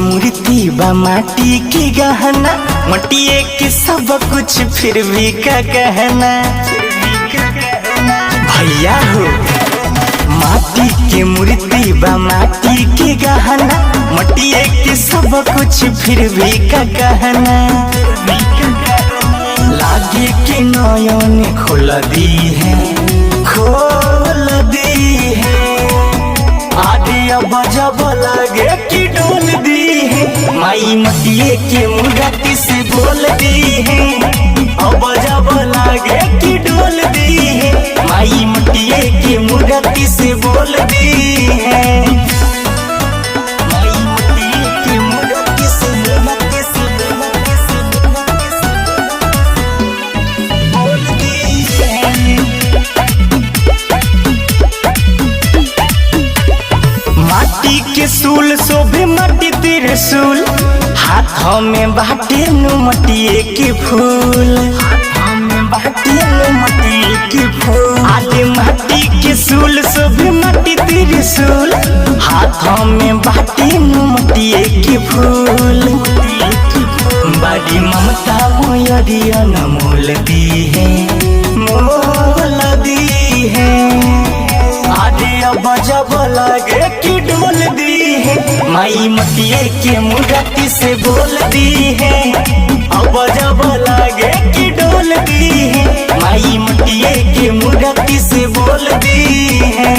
मूर्ति बा माटी के गहना, मटिए के सब कुछ फिर भी का कहना। भैया हो माटी के मूर्ति बा माटी के गहना, मटिए के सब कुछ फिर भी का कहना। लागे के नयन खोल दी है, खोल दी है। आदि अब जब लगे कि डोल दी है, माई मटिए के मूर्ति से बोल दी है। अब जब लगे कि डोल दी है, माई मटिए के मूर्ति से बोल दी है। माई मटिए के मूर्ति से बोल दी है। माटी के सूल शोभे माटी त्रिशूल, हाथों में बाटे नु मटिए के फूल। हाथों में बाटे नु मटिए के फूल। आले माटी के सूल शोभे माटी त्रिशूल, हाथों में बाटे नु मटिए के फूल। बड़ी ममता मोयरिया न मोल दी है, मोल दी है। आदि अब जब लगे कि डोल दी है, माई मटिए के मूर्ति से बोल दी है। अब जब लगे कि डोल दी है, माई मटिए के मूर्ति से बोल दी है।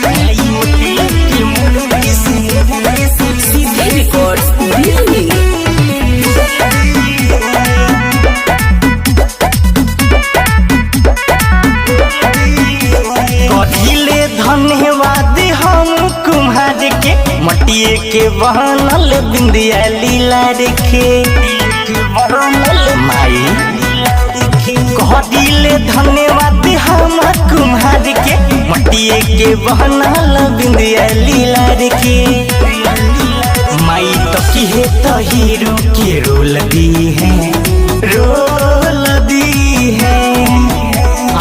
माई मटिए के मूर्ति से सीधे रिकॉर्ड्स दिल्ली। कथिले धन्यवाद हम कुम्हार के, मटिए के बनल बिंदिया लीला रखे। माई कथिले धन्यवाद हम कुम्हार के, मटिए के बनल बिंदिया लीला रखे। माई तो किहे तो हीरो के रोल दी है, रोल दी है।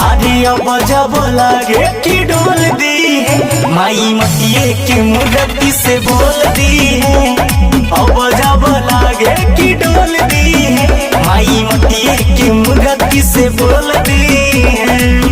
आदि अब जब लगे कि डोल दी है, माई मटिए के मूर्ति से बोल दी है। अब जब लगे कि डोल दी है, माई मटिए के मूर्ति से बोल दी है।